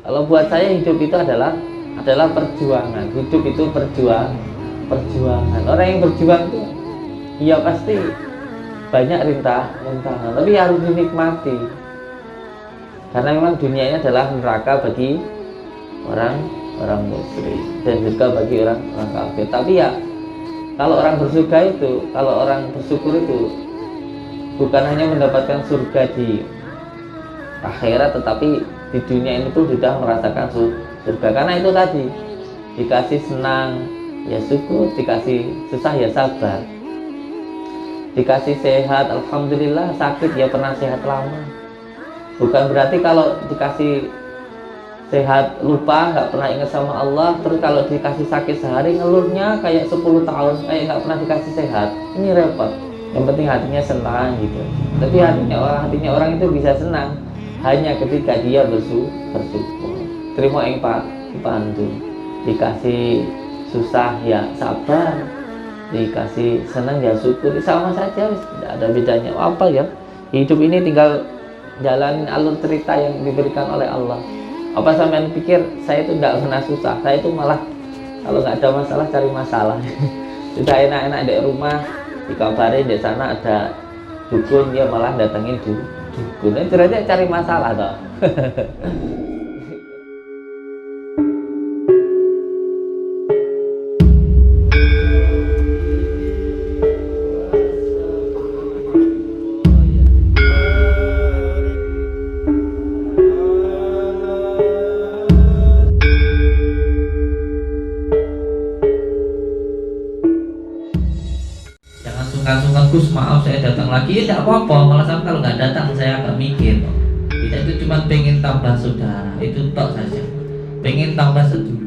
Kalau buat saya hidup itu adalah perjuangan. Hidup itu perjuangan. Orang yang berjuang itu ya pasti banyak rintangan, tapi harus dinikmati. Karena memang dunia ini adalah neraka bagi orang musyrik dan juga bagi orang kafir. Tapi ya kalau orang bersyukur itu bukan hanya mendapatkan surga di akhirat, tetapi di dunia ini pun sudah merasakan surga. Karena itu tadi, dikasih senang ya syukur, dikasih susah ya sabar, dikasih sehat alhamdulillah, sakit ya pernah sehat lama. Bukan berarti kalau dikasih sehat lupa, nggak pernah ingat sama Allah. Terus kalau dikasih sakit sehari ngeluhnya kayak 10 tahun kayak nggak pernah dikasih sehat, ini repot. Yang penting hatinya senang gitu. Tapi hatinya orang itu bisa senang hanya ketika dia bersyukur. Terima yang Pak Pandu, dikasih susah ya sabar, dikasih senang ya syukur, sama saja, tidak ada bedanya apa ya. Hidup ini tinggal jalanin alur cerita yang diberikan oleh Allah. Apa sampean pikir saya itu tidak pernah susah? Saya itu malah kalau nggak ada masalah cari masalah. Sudah enak-enak di rumah, dikabarin di sana ada dukun, dia malah datengin dukun. Itu aja cari masalah toh. Sungkan-sungkan Gus, maaf saya datang lagi, ya tidak apa-apa. Malah sampai kalau nggak datang saya agak mikir. Kita itu cuma pengen tambah saudara, itu tok saja. Pengen tambah sedulur.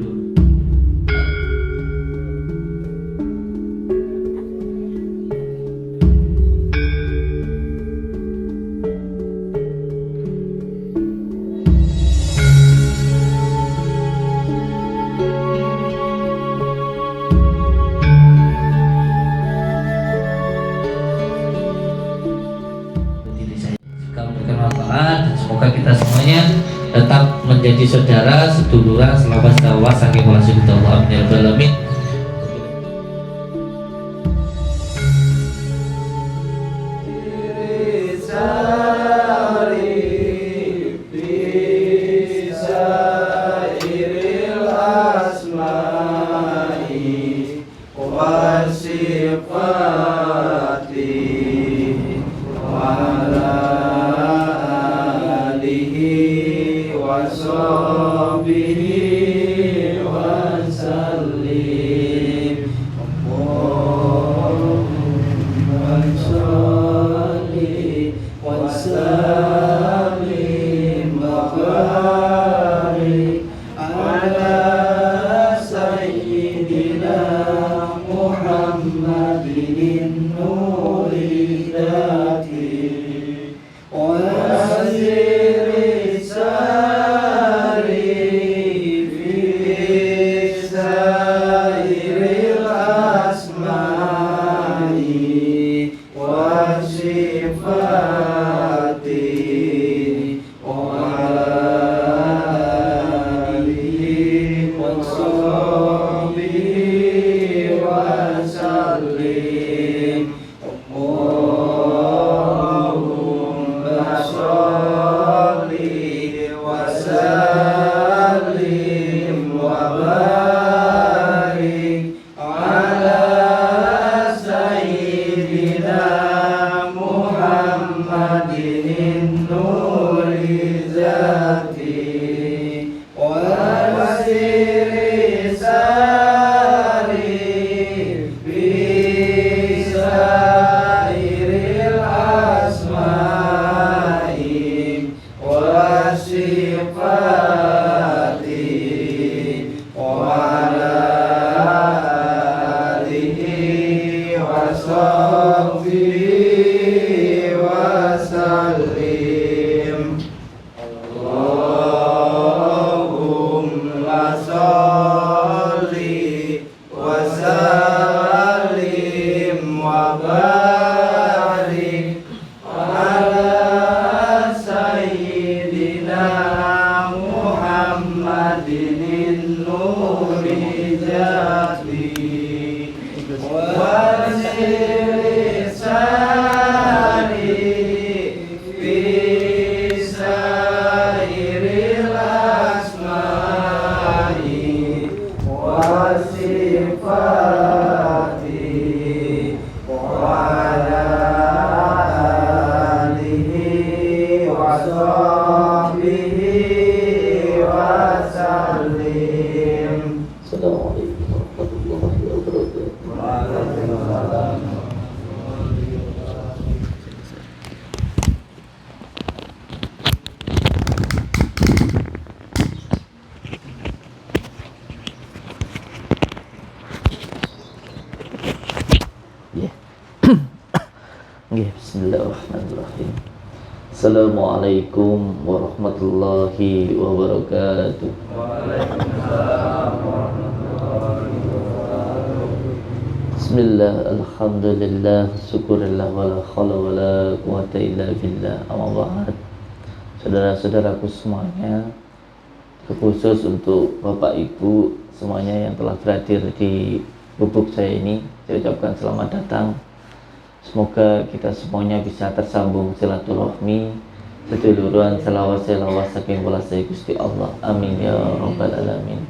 Semoga kita semuanya tetap menjadi saudara seduluran selama sawah saking walasudullah amin ya rabbal alamin. Muhammadin nuri jati wasilisani fi sairil asma'i wasifati wa ala alihi wa sahbihi wa sallim. Assalamualaikum warahmatullahi wabarakatuh. Bismillahirrahmanirrahim. Assalamualaikum warahmatullahi wabarakatuh. Bismillah, alhamdulillah, syukurillah, wala khawla wala quwata illa billah. Amma ba'd. Saudara-saudaraku semuanya, terkhusus untuk Bapak Ibu semuanya yang telah berhadir di gubuk saya ini, saya ucapkan selamat datang. Semoga kita semuanya bisa tersambung silaturahmi, seduluran selawat saking welas Gusti Allah. Amin ya rabbal alamin.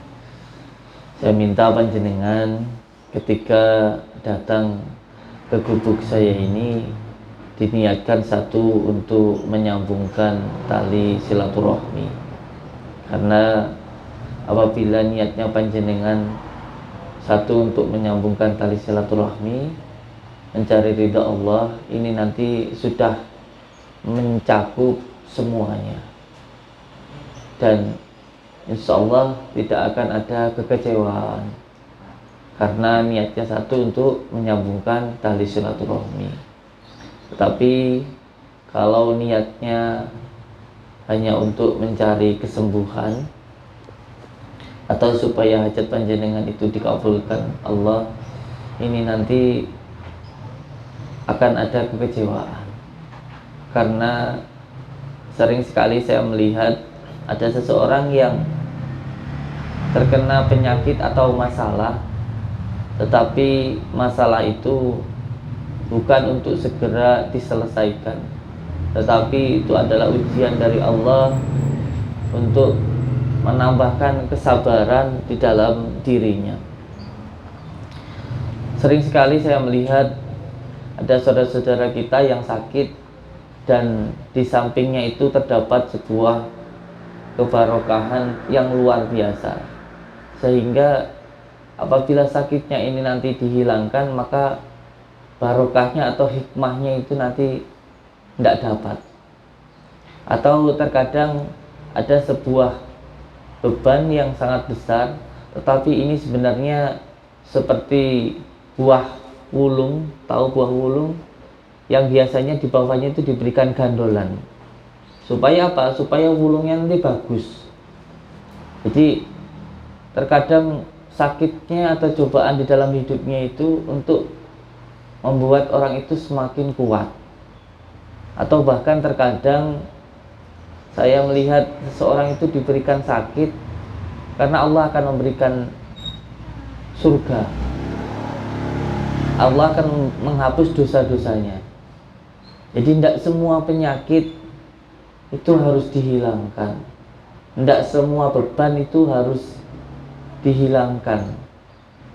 Saya minta panjenengan ketika datang ke gubuk saya ini diniatkan satu untuk menyambungkan tali silaturahmi. Karena apabila niatnya panjenengan satu untuk menyambungkan tali silaturahmi, mencari ridha Allah, ini nanti sudah mencakup semuanya, dan insya Allah tidak akan ada kekecewaan karena niatnya satu untuk menyambungkan tali silaturahmi. Tetapi kalau niatnya hanya untuk mencari kesembuhan atau supaya hajat panjenengan itu dikabulkan Allah, ini nanti akan ada kekecewaan. Karena sering sekali saya melihat ada seseorang yang terkena penyakit atau masalah, tetapi masalah itu bukan untuk segera diselesaikan, tetapi itu adalah ujian dari Allah untuk menambahkan kesabaran di dalam dirinya. Sering sekali saya melihat ada saudara-saudara kita yang sakit dan di sampingnya itu terdapat sebuah kebarokahan yang luar biasa, sehingga apabila sakitnya ini nanti dihilangkan, maka barokahnya atau hikmahnya itu nanti tidak dapat. Atau terkadang ada sebuah beban yang sangat besar, tetapi ini sebenarnya seperti buah wulung, tahu buah wulung yang biasanya di bawahnya itu diberikan gandolan. Supaya apa? Supaya wulungnya nanti bagus. Jadi terkadang sakitnya atau cobaan di dalam hidupnya itu untuk membuat orang itu semakin kuat. Atau bahkan terkadang saya melihat seseorang itu diberikan sakit karena Allah akan memberikan surga. Allah akan menghapus dosa-dosanya. Jadi tidak semua penyakit itu harus dihilangkan, tidak semua beban itu harus dihilangkan,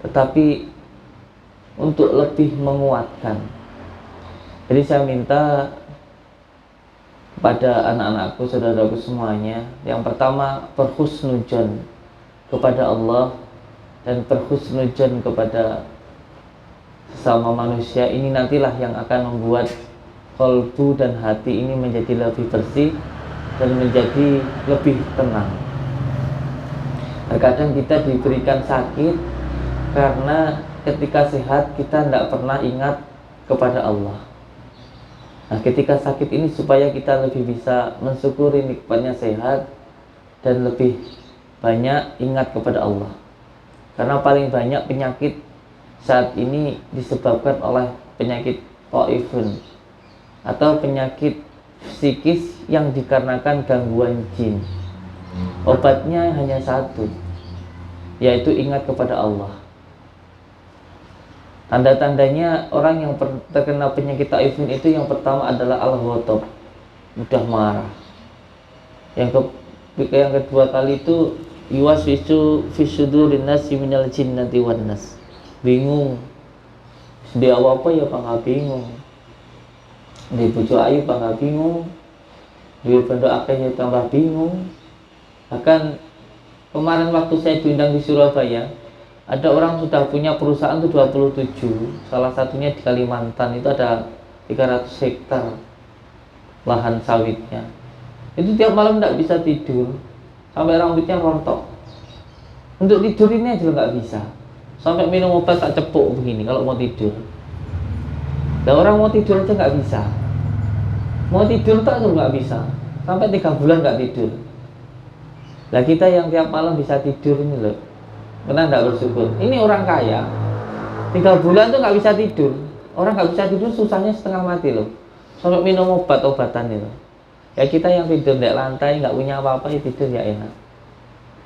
tetapi untuk lebih menguatkan. Jadi saya minta pada anak-anakku, saudaraku semuanya, yang pertama berhusnudzon kepada Allah dan berhusnudzon kepada sesama manusia. Ini nantilah yang akan membuat kalbu dan hati ini menjadi lebih bersih dan menjadi lebih tenang. Terkadang kita diberikan sakit karena ketika sehat kita tidak pernah ingat kepada Allah. Nah, ketika sakit ini supaya kita lebih bisa mensyukuri nikmatnya sehat dan lebih banyak ingat kepada Allah. Karena paling banyak penyakit saat ini disebabkan oleh penyakit qaifun atau penyakit psikis yang dikarenakan gangguan jin. Obatnya hanya satu, yaitu ingat kepada Allah. Tanda-tandanya orang yang terkena penyakit taifun itu yang pertama adalah al-ghadab, mudah marah. Yang kedua kali itu yuwaswisu fi sudurin nasi minal jinnati wan nas. Bingung. Dia apa ya Pak bingung. Di bojo ayu Pak bingung. Di pondok akeh ya tambah bingung. Bahkan kemarin waktu saya diundang di Surabaya, ada orang sudah punya perusahaan itu 27, salah satunya di Kalimantan itu ada 300 hektar lahan sawitnya. Itu tiap malam tidak bisa tidur, sampai rambutnya rontok. Untuk tidur ini aja nggak bisa, sampai minum obat tak cepuk begini kalau mau tidur. Dan orang mau tidur aja nggak bisa, mau tidur tak tuh nggak bisa, sampai 3 bulan nggak tidur. Lah kita yang tiap malam bisa tidur ini loh, pernah tidak bersyukur? Ini orang kaya 3 bulan tuh nggak bisa tidur. Orang nggak bisa tidur susahnya setengah mati loh, sampai minum obat-obatan itu. Ya kita yang tidur di lantai nggak punya apa-apa ya tidur ya enak.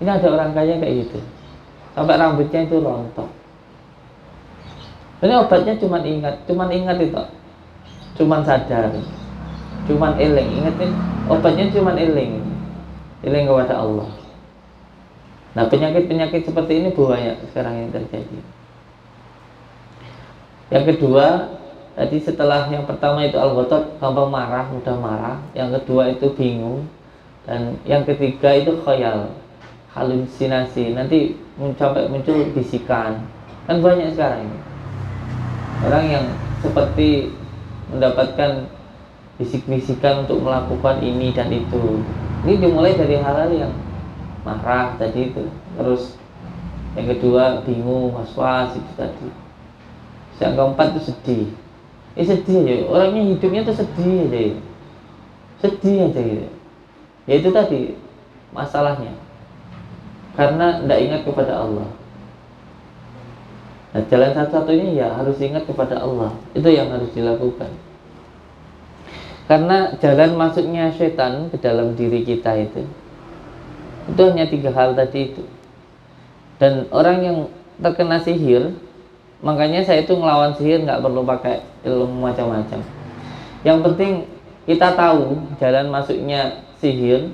Ini ada orang kaya kayak gitu, sampai rambutnya itu rontok. Ini obatnya cuman ingat itu, cuman sadar, cuman eling, ingetin obatnya cuman eling kepada Allah. Nah penyakit-penyakit seperti ini banyak sekarang yang terjadi. Yang kedua, tadi setelah yang pertama itu al-ghadab, gampang marah, mudah marah. Yang kedua itu bingung. Dan yang ketiga itu khayal, halusinasi. Nanti sampai muncul bisikan. Kan banyak sekarang ini orang yang seperti mendapatkan bisik-bisikan untuk melakukan ini dan itu. Ini dimulai dari hal-hal yang marah tadi itu, terus yang kedua bingung, was-was itu tadi. Yang keempat itu sedih. Sedih aja, orangnya hidupnya tuh sedih aja, sedih aja gitu. Ya itu tadi masalahnya, karena tidak ingat kepada Allah. Nah, jalan satu-satunya ya harus ingat kepada Allah. Itu yang harus dilakukan. Karena jalan masuknya setan ke dalam diri kita itu hanya 3 hal tadi itu. Dan orang yang terkena sihir, makanya saya itu ngelawan sihir nggak perlu pakai ilmu macam-macam. Yang penting kita tahu jalan masuknya sihir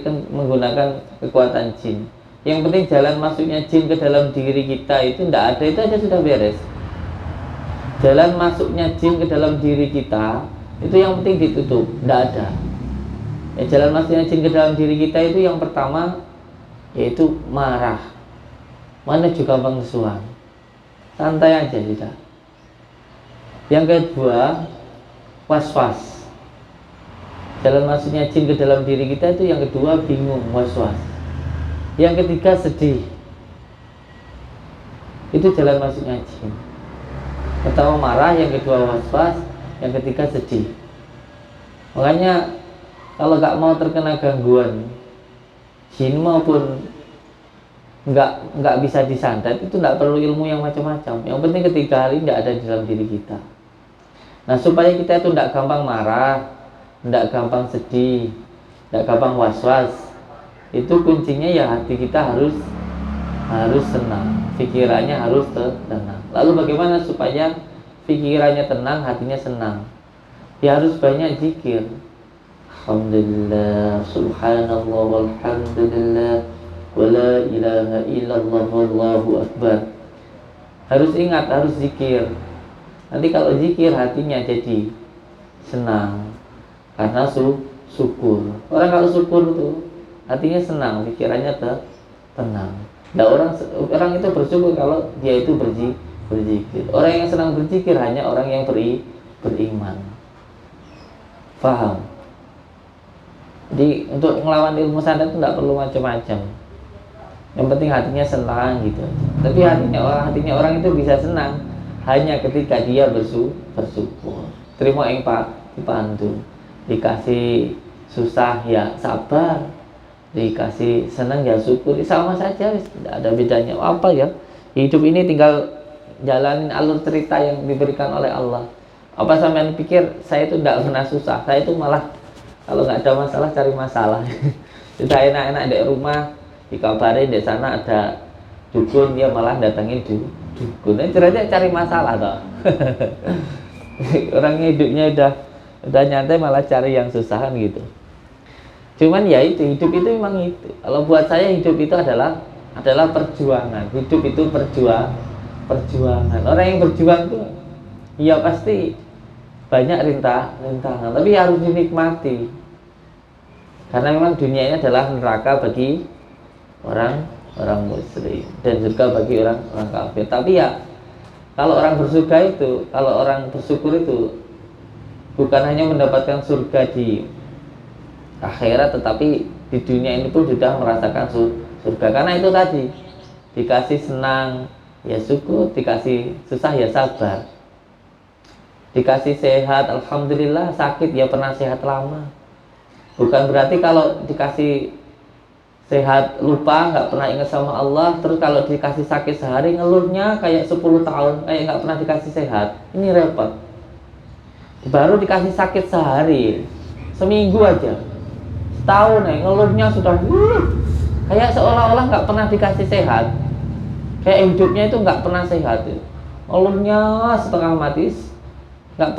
kan menggunakan kekuatan jin. Yang penting jalan masuknya jin ke dalam diri kita itu tidak ada, itu aja sudah beres. Jalan masuknya jin ke dalam diri kita itu yang penting ditutup, tidak ada. Ya, jalan masuknya jin ke dalam diri kita itu yang pertama yaitu marah. Mana juga gampang kesuang, santai aja sudah. Yang kedua was-was. Jalan masuknya jin ke dalam diri kita itu yang kedua bingung, was-was. Yang ketiga sedih. Itu jalan masuknya jin. Pertama marah, yang kedua was-was, yang ketiga sedih. Makanya kalau nggak mau terkena gangguan jin maupun nggak bisa disantet, itu nggak perlu ilmu yang macam-macam. Yang penting ketiga hal ini nggak ada di dalam diri kita. Nah supaya kita itu nggak gampang marah, nggak gampang sedih, nggak gampang was-was, itu kuncinya ya hati kita harus senang, pikirannya harus tenang. Lalu bagaimana supaya pikirannya tenang, hatinya senang? Ya harus banyak zikir. Alhamdulillah, subhanallah, walhamdulillah, wala ilaha illallah, wallahu akbar. Harus ingat, harus zikir. Nanti kalau zikir hatinya jadi senang, karena syukur. Orang kalau syukur tuh hatinya senang, pikirannya tenang. Nah orang itu bersyukur kalau dia itu berzikir. Orang yang senang berzikir hanya orang yang beriman. Paham? Jadi untuk melawan ilmu santet itu tidak perlu macam-macam. Yang penting hatinya senang gitu aja. Tapi hatinya orang itu bisa senang hanya ketika dia bersyukur. Terima yang dipandu, dikasih susah ya sabar, dikasih senang ya syukur, sama saja, tidak ada bedanya apa ya. Hidup ini tinggal jalanin alur cerita yang diberikan oleh Allah. Apa sampean pikir saya itu tidak pernah susah? Saya itu malah kalau nggak ada masalah cari masalah. Sudah enak-enak di rumah, dikabarin di sana ada dukun, dia malah datangin dukun. Cerita cari masalah toh. Orang hidupnya udah nyantai malah cari yang susahan gitu. Cuman ya itu, hidup itu memang itu. Kalau buat saya hidup itu adalah perjuangan. Hidup itu perjuangan. Orang yang berjuang tuh ya pasti banyak rintangan, tapi harus dinikmati. Karena memang dunia ini adalah neraka bagi orang muslim dan surga bagi orang kafir. Tapi ya kalau orang bersyukur itu bukan hanya mendapatkan surga di akhirat, tetapi di dunia ini pun sudah merasakan surga. Karena itu tadi, dikasih senang ya syukur, dikasih susah ya sabar, dikasih sehat alhamdulillah, sakit ya pernah sehat lama. Bukan berarti kalau dikasih sehat lupa, nggak pernah ingat sama Allah. Terus kalau dikasih sakit sehari ngeluhnya kayak 10 tahun, kayak nggak pernah dikasih sehat. Ini repot. Baru dikasih sakit sehari, seminggu aja, setahun ngeluhnya sudah kayak seolah-olah nggak pernah dikasih sehat. Kayak hidupnya itu nggak pernah sehat. Ngeluhnya setengah mati, nggak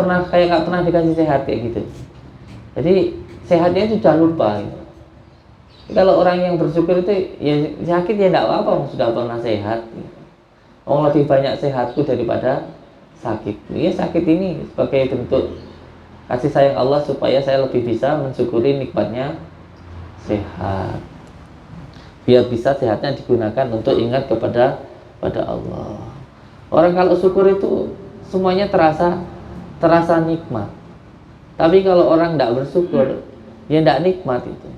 pernah dikasih sehat kayak gitu. Jadi sehatnya itu sudah lupa gitu. Kalau orang yang bersyukur itu ya sakit ya tidak apa-apa, sudah pernah sehat gitu. Lebih banyak sehatku daripada sakit. Ya sakit ini sebagai bentuk kasih sayang Allah supaya saya lebih bisa mensyukuri nikmatnya sehat, biar bisa sehatnya digunakan untuk ingat kepada Allah. Orang kalau syukur itu semuanya terasa nikmat. Tapi kalau orang tidak bersyukur ya tidak nikmat itu.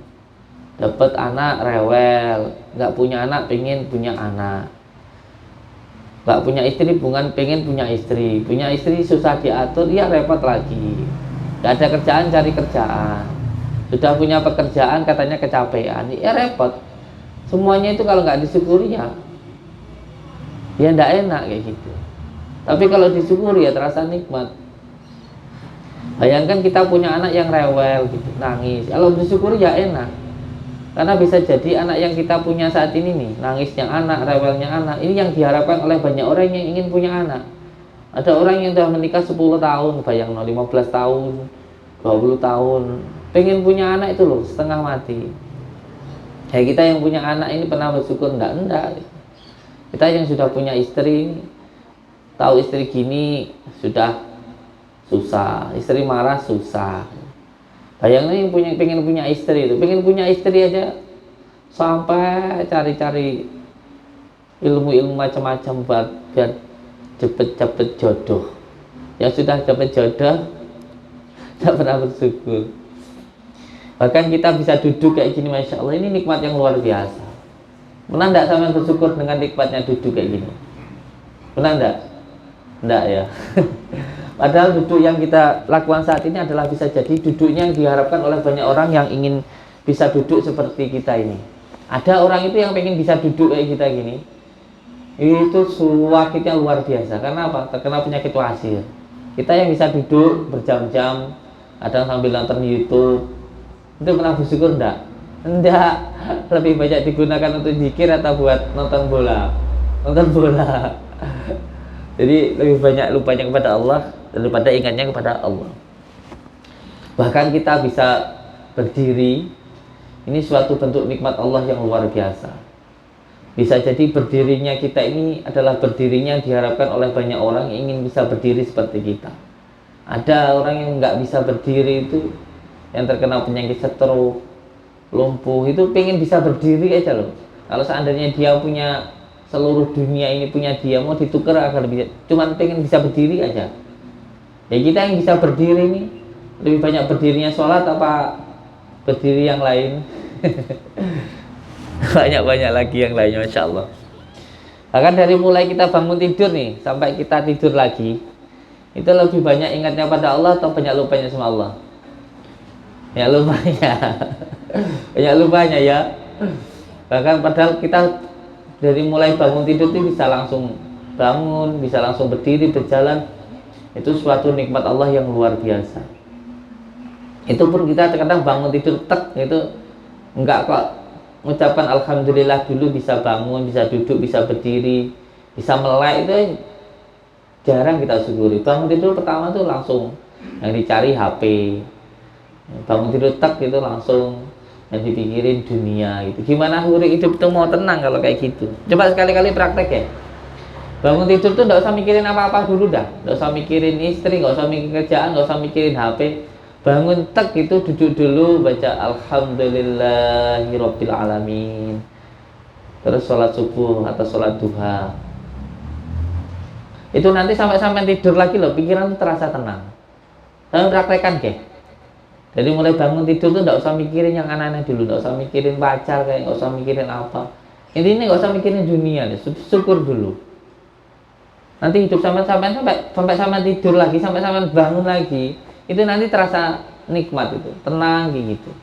Dapat anak rewel, nggak punya anak pengen punya anak, nggak punya istri pengen punya istri susah diatur, ya repot lagi. Nggak ada kerjaan cari kerjaan, sudah punya pekerjaan katanya kecapean, ya repot. Semuanya itu kalau nggak disyukuri ya nggak enak kayak gitu. Tapi kalau disyukuri ya terasa nikmat. Bayangkan kita punya anak yang rewel gitu, nangis. Kalau bersyukur ya enak. Karena bisa jadi anak yang kita punya saat ini nih, nangisnya anak, rewelnya anak, ini yang diharapkan oleh banyak orang yang ingin punya anak. Ada orang yang sudah menikah 10 tahun, bayang 15 tahun, 20 tahun, pengen punya anak itu loh, setengah mati. Ya kita yang punya anak ini pernah bersyukur? Enggak. Kita yang sudah punya istri, tahu istri gini sudah susah, istri marah susah. Bayangin yang pengen punya istri itu, pengen punya istri aja sampai cari-cari ilmu macam-macam biar cepet jodoh. Yang sudah cepet jodoh tidak pernah bersyukur. Bahkan kita bisa duduk kayak gini, masya Allah, ini nikmat yang luar biasa. Pernah enggak sama bersyukur dengan nikmatnya duduk kayak gini? Pernah enggak? Enggak ya. Padahal duduk yang kita lakukan saat ini adalah bisa jadi duduknya yang diharapkan oleh banyak orang yang ingin bisa duduk seperti kita ini. Ada orang itu yang pengen bisa duduk kayak kita gini, itu sakitnya luar biasa. Karena apa? Terkena penyakit wasir. Kita yang bisa duduk berjam-jam, kadang sambil nonton YouTube, itu pernah bersyukur enggak? Enggak. Lebih banyak digunakan untuk zikir atau buat nonton bola. Jadi lebih banyak lupanya kepada Allah daripada ingatnya kepada Allah. Bahkan kita bisa berdiri, ini suatu bentuk nikmat Allah yang luar biasa. Bisa jadi berdirinya kita ini adalah berdirinya yang diharapkan oleh banyak orang yang ingin bisa berdiri seperti kita. Ada orang yang nggak bisa berdiri itu, yang terkena penyakit stroke, lumpuh, itu pengen bisa berdiri aja loh. Kalau seandainya dia punya seluruh dunia ini punya dia, mau ditukar agar bisa, cuman pengen bisa berdiri aja. Ya kita yang bisa berdiri ini lebih banyak berdirinya sholat apa berdiri yang lain? Banyak lagi yang lainnya, masya Allah. Bahkan dari mulai kita bangun tidur nih sampai kita tidur lagi, itu lebih banyak ingatnya pada Allah atau banyak lupanya sama Allah? Banyak lupanya ya. Bahkan padahal kita dari mulai bangun tidur itu bisa langsung bangun, bisa langsung berdiri, berjalan. Itu suatu nikmat Allah yang luar biasa. Itu pun kita terkadang bangun tidur itu Enggak kok mengucapkan alhamdulillah dulu bisa bangun, bisa duduk, bisa berdiri, bisa melek, itu jarang kita syukuri. Bangun tidur pertama tuh langsung yang dicari HP, bangun tidur tak gitu langsung yang dipikirin dunia gitu. Gimana hidup itu mau tenang kalau kayak gitu? Coba sekali-kali praktek ya. Bangun tidur tuh nggak usah mikirin apa-apa dulu dah, nggak usah mikirin istri, nggak usah mikirin kerjaan, nggak usah mikirin HP. Bangun tek itu duduk dulu baca alhamdulillahirabbil alamin. Terus sholat subuh atau sholat duha. Itu nanti sampai tidur lagi loh, pikiran tuh terasa tenang. Kalian praktekkan ke? Jadi mulai bangun tidur tuh nggak usah mikirin yang aneh-aneh dulu, nggak usah mikirin pacar, kayak nggak usah mikirin apa. Intinya nggak usah mikirin dunia deh, syukur dulu. Nanti hidup sampai tidur lagi, sampai bangun lagi, itu nanti terasa nikmat itu, tenang gitu.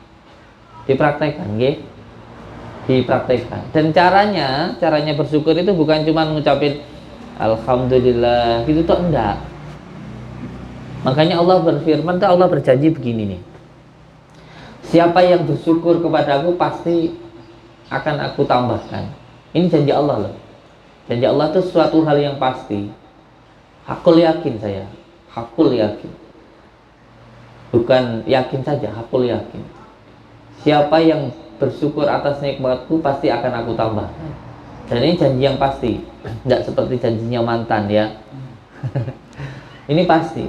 Dipraktekkan, nggih. Dipraktekkan. Dan caranya bersyukur itu bukan cuma ngucapin alhamdulillah gitu tuh, enggak. Makanya Allah berfirman tuh, Allah berjanji begini nih. Siapa yang bersyukur kepadaku pasti akan aku tambahkan. Ini janji Allah loh. Janji Allah itu suatu hal yang pasti. Hakul yakin saya. Hakul yakin. Bukan yakin saja, hakul yakin. Siapa yang bersyukur atas nikmatku pasti akan aku tambahkan. Dan ini janji yang pasti. Tidak seperti janjinya mantan ya. Ini pasti.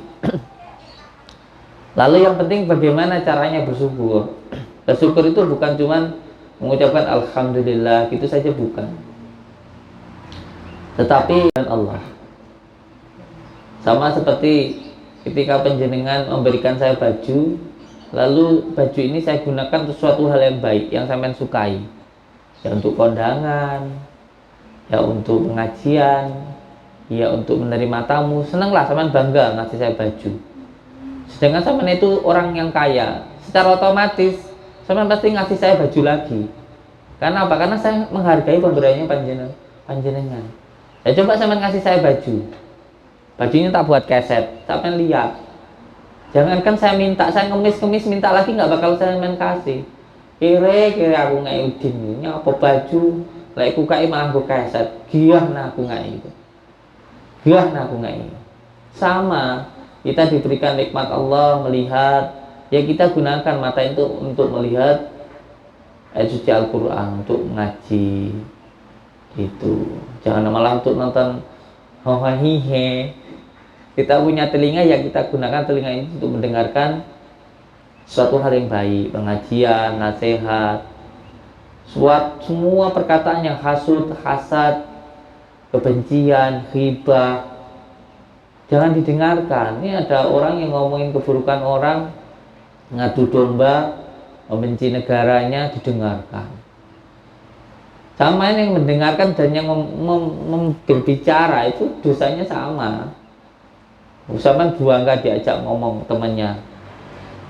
Lalu yang penting bagaimana caranya bersyukur. Bersyukur itu bukan cuma mengucapkan alhamdulillah gitu saja, bukan. Tetapi Allah. Sama seperti ketika panjenengan memberikan saya baju, lalu baju ini saya gunakan untuk suatu hal yang baik, yang sampean sukai. Ya untuk kondangan, ya untuk pengajian, ya untuk menerima tamu. Senanglah sampean bangga ngasih saya baju. Sedangkan sampean itu orang yang kaya, secara otomatis sampean pasti ngasih saya baju lagi. Karena apa? Karena saya menghargai pemberiannya panjenengan. Ya coba sampean ngasih saya baju. Bajunya tak buat keset, sampean lihat. Jangankan saya minta, saya ngemis minta lagi nggak bakal saya kasih. Kira aku nggak udin ini apa baju, lek ku kai malah aku keset. Giah nah aku nggak itu. Giah nah aku nggak itu. Sama, kita diberikan nikmat Allah melihat, ya kita gunakan mata itu untuk melihat ayat suci Al-Quran, untuk ngaji itu. Jangan malah untuk nonton hahaha. Kita punya telinga, ya kita gunakan telinga itu untuk mendengarkan suatu hal yang baik, pengajian, nasihat, semua perkataan yang hasud, hasad, kebencian, ghibah, jangan didengarkan. Ini ada orang yang ngomongin keburukan orang, ngadu domba, membenci negaranya, didengarkan. Sama yang mendengarkan dan yang berbicara itu dosanya sama. Misalkan Buangga diajak ngomong temannya,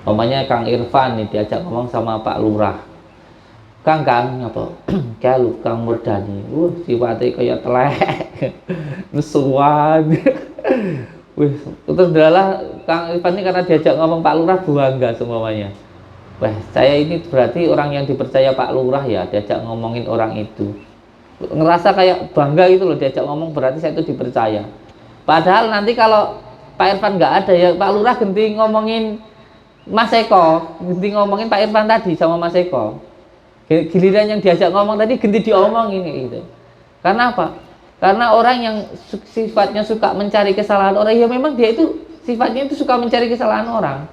namanya Kang Irfan nih, diajak ngomong sama Pak Lurah. Kang apa? Kalu Kang Murdani. Sifatnya kayak telek. Nesuan. Wih, terus adalah Kang Irfan ini karena diajak ngomong Pak Lurah Buangga semuanya. Wah, saya ini berarti orang yang dipercaya Pak Lurah ya, diajak ngomongin orang itu. Ngerasa kayak bangga gitu loh, diajak ngomong berarti saya itu dipercaya. Padahal nanti kalau Pak Irfan nggak ada ya, Pak Lurah ganti ngomongin Mas Eko, ganti ngomongin Pak Irfan tadi sama Mas Eko. Giliran yang diajak ngomong tadi ganti diomongin gitu. Karena apa? Karena orang yang sifatnya suka mencari kesalahan orang, ya memang dia itu sifatnya itu suka mencari kesalahan orang.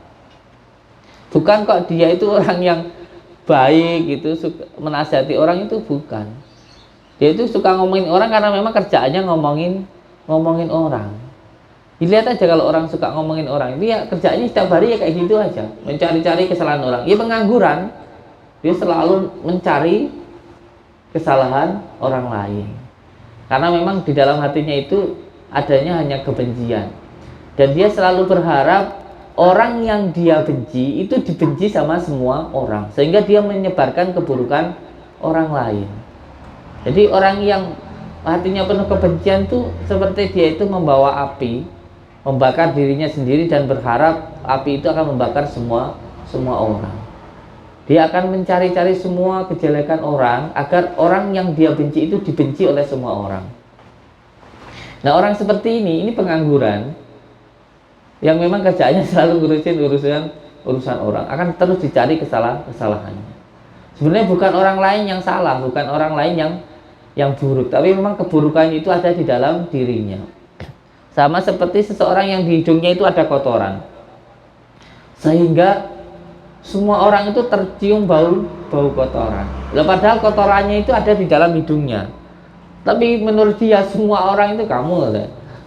Bukan kok dia itu orang yang baik gitu, suka menasihati orang, itu bukan. Dia itu suka ngomongin orang karena memang kerjaannya ngomongin orang. Dilihat aja kalau orang suka ngomongin orang, itu ya kerjanya setiap hari ya kayak gitu aja, mencari-cari kesalahan orang. Ya pengangguran, dia selalu mencari kesalahan orang lain. Karena memang di dalam hatinya itu adanya hanya kebencian. Dan dia selalu berharap orang yang dia benci itu dibenci sama semua orang, sehingga dia menyebarkan keburukan orang lain. Jadi orang yang hatinya penuh kebencian tuh seperti dia itu membawa api, membakar dirinya sendiri dan berharap api itu akan membakar semua orang. Dia akan mencari-cari semua kejelekan orang agar orang yang dia benci itu dibenci oleh semua orang. Nah, orang seperti ini pengangguran yang memang kerjaannya selalu ngurusin urusan orang, akan terus dicari kesalahannya. Sebenarnya bukan orang lain yang salah, bukan orang lain yang buruk, tapi memang keburukan itu ada di dalam dirinya. Sama seperti seseorang yang di hidungnya itu ada kotoran, sehingga semua orang itu tercium bau kotoran. Lah padahal kotorannya itu ada di dalam hidungnya. Tapi menurut dia semua orang itu kamu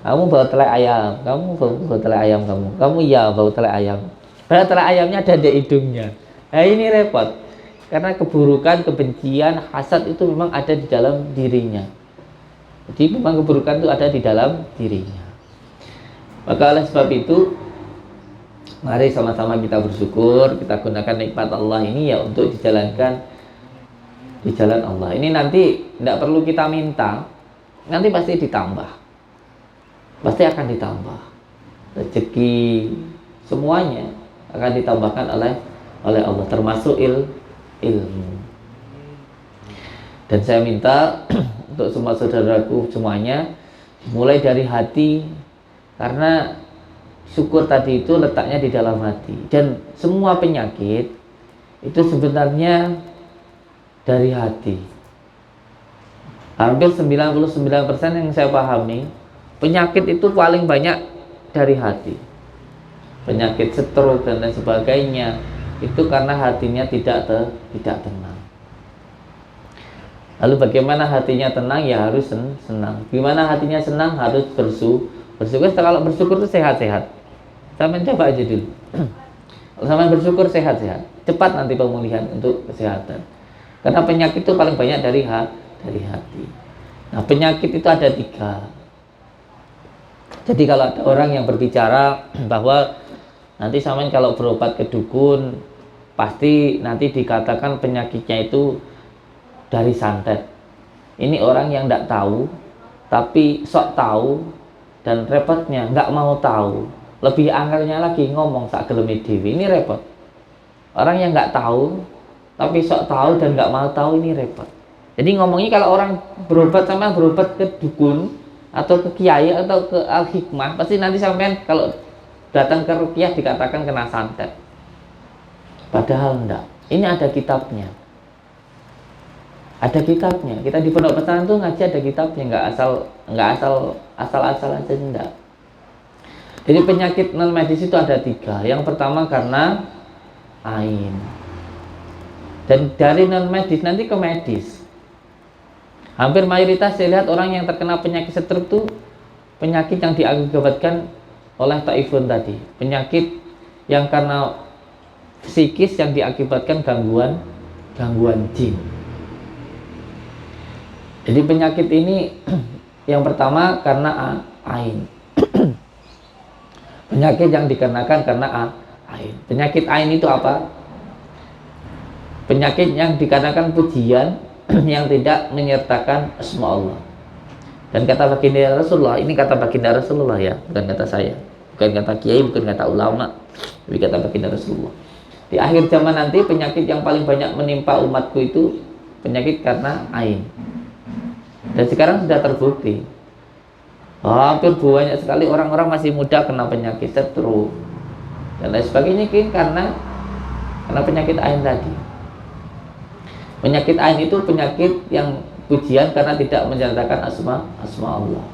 bau telai ayam, kamu bau telai ayam kamu iya bau telai ayam. Padahal telai ayamnya ada di hidungnya. Nah ini repot. Karena keburukan, kebencian, hasad itu memang ada di dalam dirinya. Jadi memang keburukan itu ada di dalam dirinya. Maka oleh sebab itu, mari sama-sama kita bersyukur, kita gunakan nikmat Allah ini ya untuk dijalankan di jalan Allah. Ini nanti tidak perlu kita minta, nanti pasti ditambah. Pasti akan ditambah. Rezeki semuanya akan ditambahkan oleh Allah, termasuk ilmu. Dan saya minta untuk semua saudaraku semuanya mulai dari hati, karena syukur tadi itu letaknya di dalam hati. Dan semua penyakit itu sebenarnya dari hati. Hampir 99% yang saya pahami, penyakit itu paling banyak dari hati. Penyakit stroke dan lain sebagainya itu karena hatinya tidak tenang. Lalu bagaimana hatinya tenang? Ya harus senang. Gimana hatinya senang? Harus bersyukur. Kalau bersyukur itu sehat-sehat. Sampai coba aja dulu. Kalau sampai bersyukur sehat-sehat, cepat nanti pemulihan untuk kesehatan. Karena penyakit itu paling banyak dari hati. Nah, penyakit itu ada 3. Jadi kalau ada orang yang berbicara bahwa nanti sampean kalau berobat ke dukun pasti nanti dikatakan penyakitnya itu dari santet. Ini orang yang tidak tahu, tapi sok tahu, dan repotnya nggak mau tahu. Lebih angkelnya lagi ngomong sak geleme dhewe. Ini repot. Orang yang nggak tahu tapi sok tahu dan nggak mau tahu, ini repot. Jadi ngomongnya kalau orang berobat, sampean berobat ke dukun atau ke kiai atau ke al-hikmah, pasti nanti sampean kalau datang ke ruqyah dikatakan kena santet. Padahal enggak. Ini ada kitabnya. Ada kitabnya. Kita di pondok pesantren tuh ngaji ada kitabnya, nggak asal-asal aja, enggak. Jadi penyakit non medis itu ada 3. Yang pertama karena ain. Dan dari non medis nanti ke medis. Hampir mayoritas saya lihat orang yang terkena penyakit stroke itu penyakit yang diakibatkan oleh taifun tadi. Penyakit yang karena psikis yang diakibatkan gangguan jin. Jadi penyakit ini yang pertama karena ain. Penyakit yang dikarenakan karena ain. Penyakit ain itu apa? Penyakit yang dikarenakan pujian yang tidak menyertakan asma Allah. Dan kata baginda Rasulullah, ini kata baginda Rasulullah ya, bukan kata saya, bukan kata kiai, bukan kata ulama, tapi kata baginda Rasulullah. Di akhir zaman nanti penyakit yang paling banyak menimpa umatku itu penyakit karena ain. Dan sekarang sudah terbukti. Hampir banyak sekali orang-orang masih muda kena penyakit stroke dan lain sebagainya karena penyakit ain tadi. Penyakit ain itu penyakit yang pujian karena tidak menyatakan asma Allah.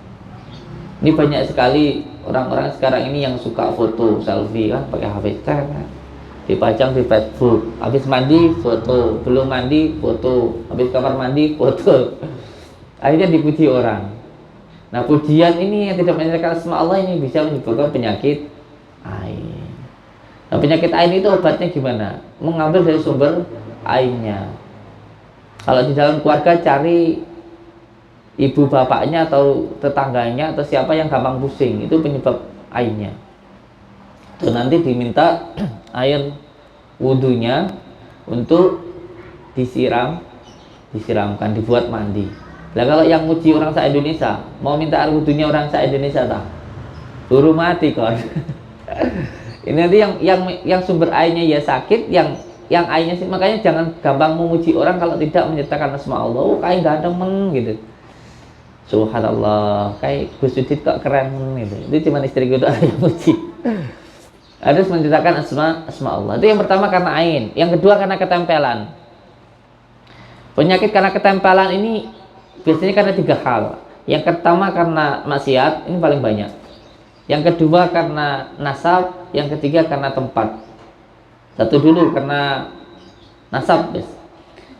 Ini banyak sekali orang-orang sekarang ini yang suka foto selfie kan, pakai HP kan, dipajang di Facebook. Habis mandi foto, belum mandi foto, habis kamar mandi foto. Akhirnya dipuji orang. Nah, pujian ini yang tidak menyatakan asma Allah ini bisa menyebabkan penyakit ain. Nah, penyakit ain itu obatnya gimana? Mengambil dari sumber ainnya. Kalau di dalam keluarga cari ibu bapaknya atau tetangganya atau siapa yang gampang pusing, itu penyebab ainnya. Itu nanti diminta air wudhunya untuk disiramkan, dibuat mandi. Nah kalau yang muji orang se-Indonesia, mau minta air wudhunya orang se-Indonesia tak? Buru mati kon. Ini nanti yang sumber airnya ya sakit, yang yang ainnya sih. Makanya jangan gampang memuji orang kalau tidak menyertakan asma Allah. Oh, kayak ganteng men gitu. Subhanallah, kayak Gus Udit kok keren gitu. Itu cuma istriku doang yang muji. Harus menceritakan asma Allah. Itu yang pertama karena ain. Yang kedua karena ketempelan. Penyakit karena ketempelan ini biasanya karena 3 hal. Yang pertama karena maksiat, ini paling banyak. Yang kedua karena nasab, yang ketiga karena tempat. Satu dulu karena nasab, guys.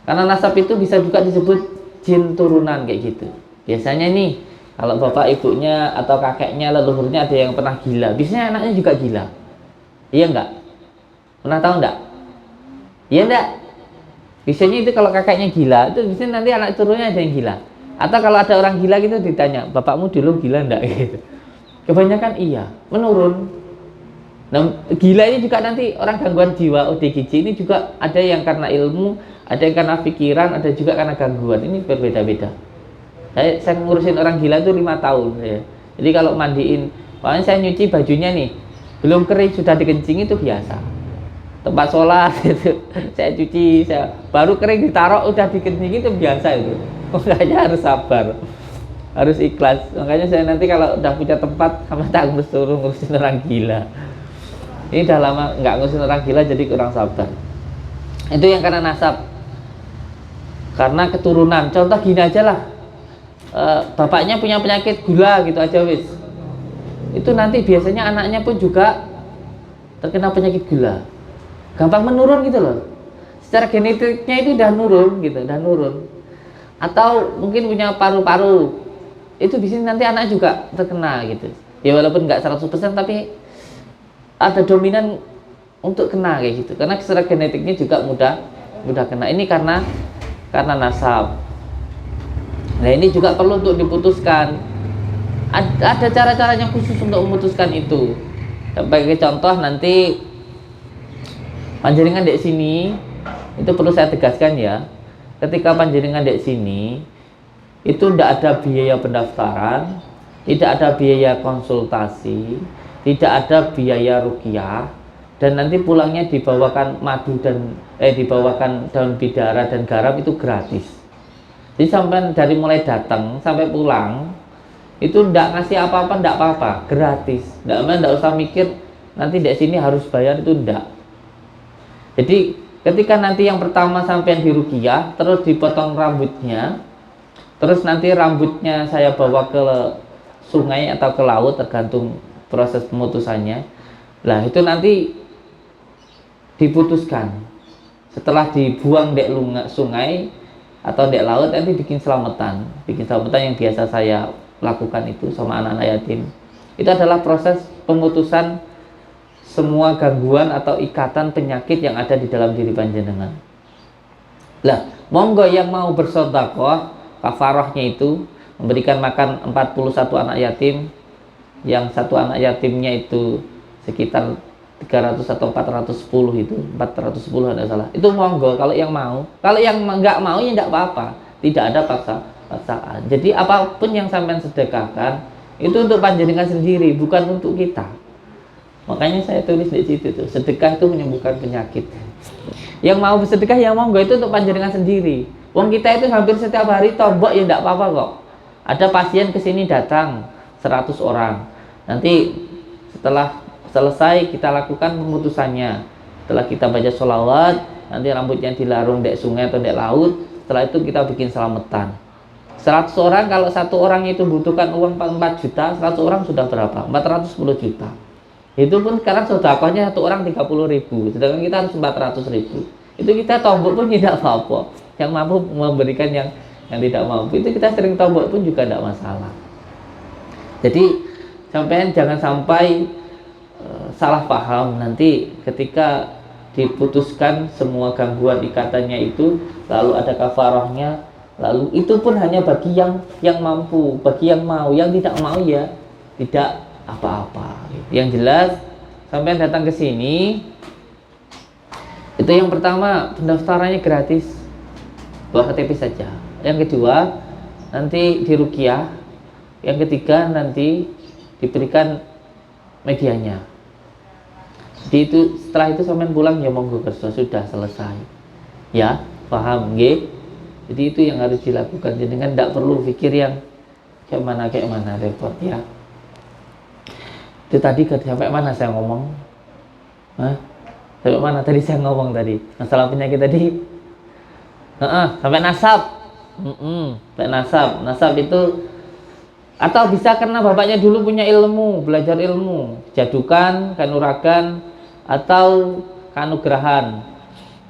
Karena nasab itu bisa juga disebut jin turunan kayak gitu. Biasanya nih kalau bapak ibunya atau kakeknya leluhurnya ada yang pernah gila, biasanya anaknya juga gila. Iya enggak? Pernah tahu enggak? Iya enggak? Biasanya itu kalau kakeknya gila, itu biasanya nanti anak turunnya ada yang gila. Atau kalau ada orang gila gitu ditanya, bapakmu dulu gila enggak? Gitu. Kebanyakan iya, menurun. Nah, gila ini juga nanti orang gangguan jiwa ODGJ ini juga ada yang karena ilmu, ada yang karena pikiran, ada juga karena gangguan. Ini berbeda-beda. Saya ngurusin orang gila itu 5 tahun ya. Jadi kalau mandiin, makanya saya nyuci bajunya nih, belum kering sudah dikencing itu biasa. Tempat sholat itu saya cuci, baru kering ditaruh udah dikencing itu biasa itu. Makanya harus sabar, harus ikhlas. Makanya saya nanti kalau udah punya tempat sama tak suruh ngurusin orang gila. Ini udah lama nggak ngurusin orang gila jadi kurang sabar. Itu yang karena nasab, karena keturunan. Contoh gini aja lah, bapaknya punya penyakit gula gitu aja wis. Itu nanti biasanya anaknya pun juga terkena penyakit gula. Gampang menurun gitu loh. Secara genetiknya itu udah nurun gitu, udah nurun. Atau mungkin punya paru-paru. Itu di sini nanti anak juga terkena gitu. Ya walaupun nggak 100% tapi ada dominan untuk kena kayak gitu. Karena secara genetiknya juga mudah kena. Ini karena nasab. Nah, ini juga perlu untuk diputuskan. Ada cara-caranya khusus untuk memutuskan itu. Sebagai contoh nanti panjenengan di sini itu perlu saya tegaskan ya. Ketika panjenengan di sini itu tidak ada biaya pendaftaran, tidak ada biaya konsultasi, tidak ada biaya ruqyah, dan nanti pulangnya dibawakan madu dan dibawakan daun bidara dan garam itu gratis. Jadi sampai dari mulai datang sampai pulang itu tidak ngasih apa-apa, tidak apa-apa, gratis. Tidak usah mikir nanti di sini harus bayar, itu tidak. Jadi ketika nanti yang pertama sampai di ruqyah, terus dipotong rambutnya, terus nanti rambutnya saya bawa ke sungai atau ke laut tergantung proses pemutusannya. Lah itu nanti diputuskan setelah dibuang di sungai atau di laut, nanti bikin selamatan yang biasa saya lakukan itu sama anak-anak yatim. Itu adalah proses pemutusan semua gangguan atau ikatan penyakit yang ada di dalam diri panjenengan. Lah, monggo yang mau bersedekah, kafarahnya itu memberikan makan 41 anak yatim, yang satu anak yatimnya itu sekitar 300 atau 410 itu, 410 ada salah. Itu monggo kalau yang mau. Kalau yang nggak mau ya enggak apa-apa. Tidak ada paksaan. Jadi apapun yang sampean sedekahkan itu untuk panjenengan sendiri, bukan untuk kita. Makanya saya tulis di situ tuh, sedekah itu menyembuhkan penyakit. Yang mau bersedekah yang monggo, itu untuk panjenengan sendiri. Wong kita itu hampir setiap hari tombok ya enggak apa-apa kok. Ada pasien kesini datang 100 orang. Nanti setelah selesai kita lakukan pemutusannya. Setelah kita baca sholawat, nanti rambutnya dilarung di sungai atau di laut. Setelah itu kita bikin selamatan. 100 orang, kalau satu orang itu butuhkan uang 4 juta, 100 orang sudah berapa? 410 juta. Itu pun sekarang sedekahnya satu orang 30.000, sedangkan kita harus 400.000. Itu kita tombok pun tidak apa-apa. Yang mampu memberikan yang tidak mampu, itu kita sering tombok pun juga tidak masalah. Jadi sampean jangan sampai salah paham nanti ketika diputuskan semua gangguan ikatannya itu, lalu ada kafarahnya, lalu itu pun hanya bagi yang mampu, bagi yang mau, yang tidak mau ya tidak apa-apa. Yang jelas sampai datang ke sini itu yang pertama pendaftarannya gratis, bawa KTP saja. Yang kedua nanti di ruqyah, yang ketiga nanti diberikan medianya. Jadi itu setelah itu sampean pulang ya monggo kerja, sudah selesai. Ya, paham nggih? Jadi itu yang harus dilakukan. Jadi kan tidak perlu pikir yang kayak mana repot ya. Itu tadi sampai mana saya ngomong? Hah? Sampai mana tadi saya ngomong tadi? Masalah penyakit tadi? Sampai nasab. Sampai nasab. Nasab itu atau bisa karena bapaknya dulu punya ilmu, belajar ilmu, jadukan, kanuragan, atau kanugrahan.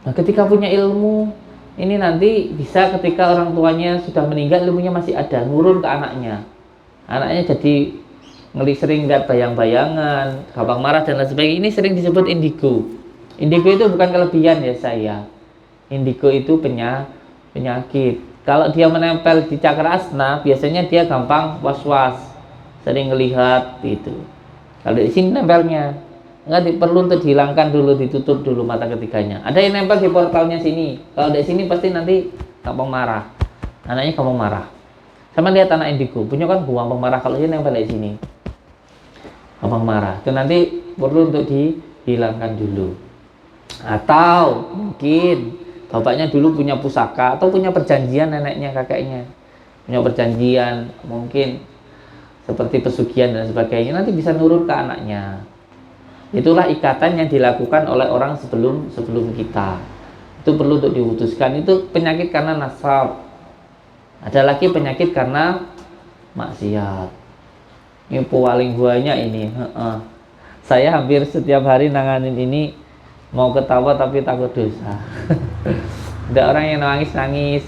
Nah, ketika punya ilmu, ini nanti bisa ketika orang tuanya sudah meninggal, ilmunya masih ada, nurun ke anaknya. Anaknya jadi sering lihat bayang-bayangan, gampang marah dan lain sebagainya. Ini sering disebut indigo. Indigo itu bukan kelebihan ya saya. Indigo itu penyakit. Kalau dia menempel di cakra asna, biasanya dia gampang was-was, sering ngelihat gitu. Kalau di sini nempelnya, perlu untuk dihilangkan dulu, ditutup dulu mata ketiganya. Ada yang nempel di portalnya sini. Kalau di sini pasti nanti gampang marah. Anaknya gampang marah. Sama lihat anak indigo, punya kan gampang marah kalau dia nempel di sini. Gampang marah. Itu nanti perlu untuk dihilangkan dulu. Atau mungkin bapaknya dulu punya pusaka atau punya perjanjian neneknya, kakeknya punya perjanjian, mungkin seperti pesugihan dan sebagainya, nanti bisa nurun ke anaknya. Itulah ikatan yang dilakukan oleh orang sebelum kita. Itu perlu untuk diputuskan. Itu penyakit karena nasab. Ada lagi penyakit karena maksiat. Ini paling banyak ini. Saya hampir setiap hari nanganin ini. Mau ketawa tapi takut dosa. Ada orang yang nangis-nangis.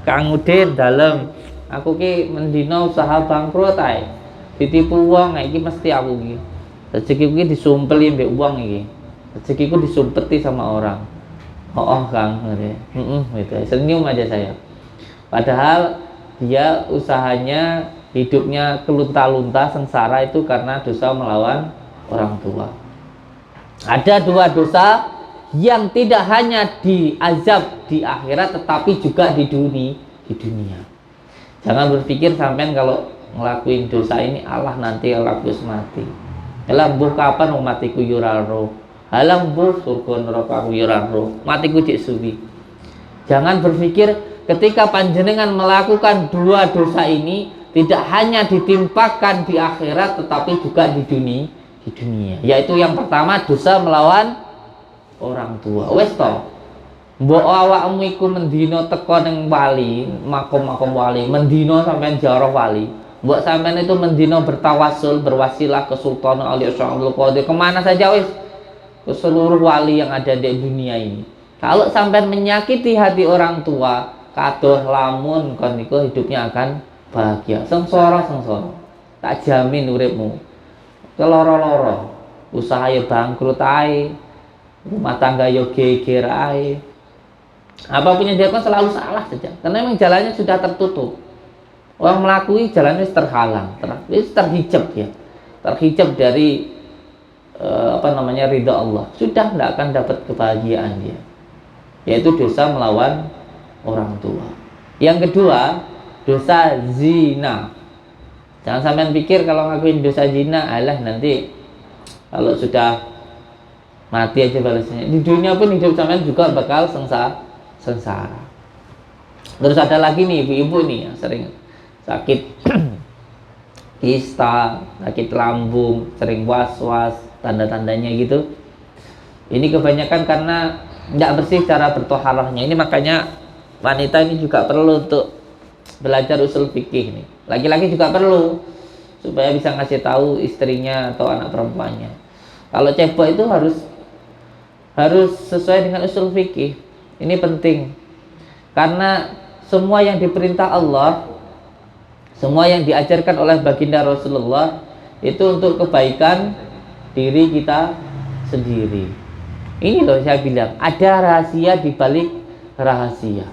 Kang Udin dalam, aku ki mendino usaha bangkrut ae. Ditipu wong iki mesti aku ki. Rezekiku ki disumpeli mbek wong iki. Rezekiku disumpeti sama orang. Kang, gitu. Senyum aja saya. Padahal dia usahanya, hidupnya kelunta-lunta sengsara itu karena dosa melawan orang tua. Ada dua dosa yang tidak hanya diazab di akhirat tetapi juga di dunia. Jangan berpikir sampean kalau ngelakuin dosa ini Allah nanti aku mati. Alam mbuh kapan matiku yuraro. Alam mbuh surga neraka aku yuraro. Matiku cek suwi. Jangan berpikir ketika panjenengan melakukan dua dosa ini tidak hanya ditimpakan di akhirat tetapi juga di dunia. Yaitu yang pertama dosa melawan orang tua. Wes to, mbok awakmu iku mendino teko ning wali, makom wali, mendino sampean ziarah wali. Mbok sampean itu mendino bertawasul, berwasilah ke Sultan Ali Abdul Qadir, kemana saja wes, ke seluruh wali yang ada di dunia ini. Kalau sampean menyakiti hati orang tua, kadoh lamun kon niku hidupnya akan bahagia. Sengsara. Tak jamin uripmu. Keloro-loro, usaha ya bangkrut ae, rumah tangga yo geger ae. Apapun yang dilakukan selalu salah saja, karena memang jalannya sudah tertutup. Orang melakui jalannya terhalang, terhijab ya, terhijab dari ridha Allah. Sudah tidak akan dapat kebahagiaan dia, yaitu dosa melawan orang tua. Yang kedua, dosa zina. Jangan sampean pikir kalau ngakuin dosa zina, alah nanti kalau sudah mati aja balasnya. Di dunia pun hidup sampean juga bakal sengsara. Terus ada lagi nih ibu-ibu nih yang sering sakit kista, sakit lambung, sering was-was, tanda-tandanya gitu. Ini kebanyakan karena tidak bersih cara bertoharahnya. Ini makanya wanita ini juga perlu untuk belajar usul fikih nih. Laki-laki juga perlu supaya bisa ngasih tahu istrinya atau anak perempuannya. Kalau cebok itu harus sesuai dengan usul fikih. Ini penting. Karena semua yang diperintah Allah, semua yang diajarkan oleh baginda Rasulullah itu untuk kebaikan diri kita sendiri. Ini loh saya bilang, ada rahasia di balik rahasia.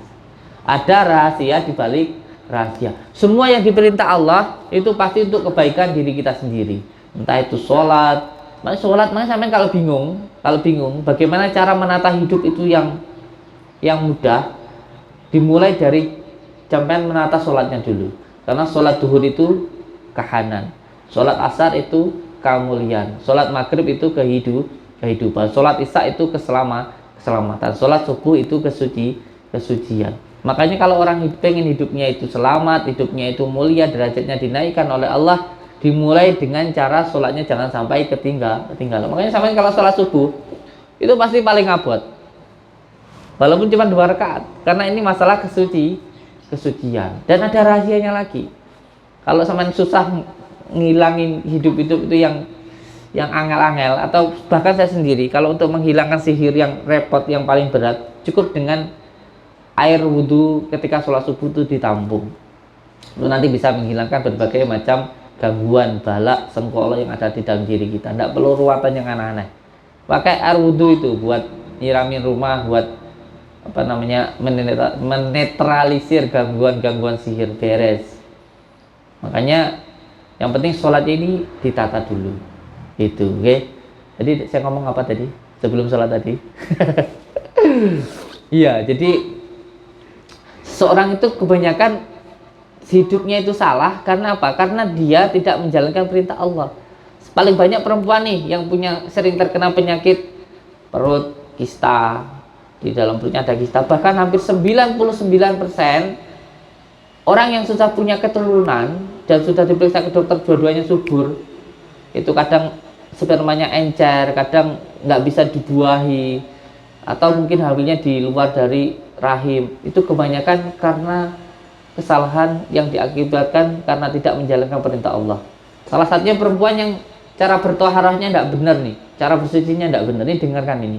Ada rahasia di balik rahasia. Semua yang diperintah Allah itu pasti untuk kebaikan diri kita sendiri. Entah itu sholat, mana sampai kalau bingung bagaimana cara menata hidup itu yang mudah, dimulai dari sampai menata sholatnya dulu. Karena sholat duhur itu kehanan, sholat asar itu kemuliaan, sholat maghrib itu kehidupan. Sholat isya itu keselamatan. Sholat subuh itu kesucian. Makanya kalau orang pengen hidupnya itu selamat, hidupnya itu mulia, derajatnya dinaikkan oleh Allah, dimulai dengan cara sholatnya jangan sampai ketinggalan. Makanya sampai kalau sholat subuh itu pasti paling abot, walaupun cuma 2 rakaat, karena ini masalah kesucian. Dan ada rahasianya lagi. Kalau sampai susah ngilangin hidup itu yang angel-angel, atau bahkan saya sendiri kalau untuk menghilangkan sihir yang repot, yang paling berat, cukup dengan air wudhu ketika sholat subuh itu ditampung. Itu nanti bisa menghilangkan berbagai macam gangguan, balak, sengkolo yang ada di dalam diri kita. Tidak perlu ruatan yang aneh-aneh. Pakai air wudhu itu buat nyiramin rumah, buat menetralisir gangguan-gangguan sihir, beres. Makanya yang penting sholat ini ditata dulu. Itu, oke? Jadi saya ngomong apa tadi sebelum sholat tadi? Iya, jadi seorang itu kebanyakan hidupnya itu salah karena apa? Karena dia tidak menjalankan perintah Allah. Paling banyak perempuan nih yang sering terkena penyakit perut, kista, di dalam perutnya ada kista. Bahkan hampir 99% orang yang sudah punya keturunan dan sudah diperiksa ke dokter dua-duanya subur, itu kadang spermanya encer, kadang nggak bisa dibuahi, atau mungkin hamilnya di luar dari rahim. Itu kebanyakan karena kesalahan yang diakibatkan karena tidak menjalankan perintah Allah. Salah satunya perempuan yang cara bertoharahnya tidak benar nih, cara bersucinya tidak benar. Ini dengarkan ini,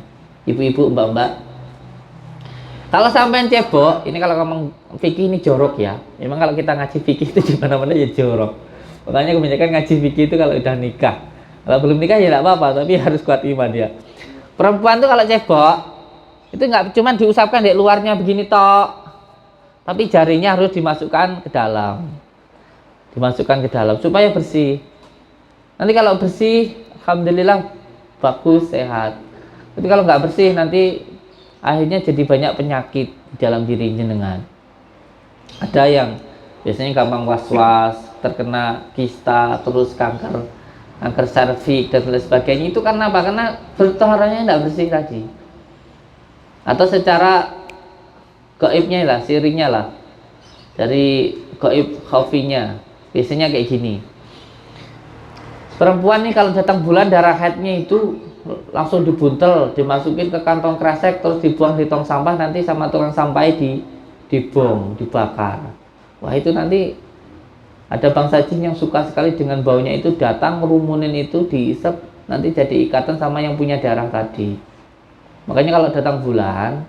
ibu-ibu, mbak-mbak. Kalau sampean cebok, ini kalau ngomong fikih ini jorok ya. Memang kalau kita ngaji fikih itu di mana-mana ya jorok. Makanya kebanyakan ngaji fikih itu kalau udah nikah. Kalau belum nikah ya tidak apa-apa, tapi harus kuat iman ya. Perempuan tuh kalau cebok itu nggak cuma diusapkan di luarnya begini tok, tapi jarinya harus dimasukkan ke dalam, supaya bersih. Nanti kalau bersih, alhamdulillah bagus, sehat. Tapi kalau nggak bersih, nanti akhirnya jadi banyak penyakit di dalam diri jenengan. Ada yang biasanya gampang was-was, terkena kista, terus kanker serviks dan lain sebagainya. Itu karena apa? Karena bertoharanya tidak bersih tadi. Atau secara gaibnya lah, sirinya lah, dari gaib khafinya, biasanya kayak gini. Perempuan nih kalau datang bulan, darah haidnya itu langsung dibuntel, dimasukin ke kantong kresek, terus dibuang di tong sampah, nanti sama tukang sampah dibom, dibakar. Wah, itu nanti ada bangsa jin yang suka sekali dengan baunya, itu datang ngerumunin itu, diisep, nanti jadi ikatan sama yang punya darah tadi. Makanya kalau datang bulan,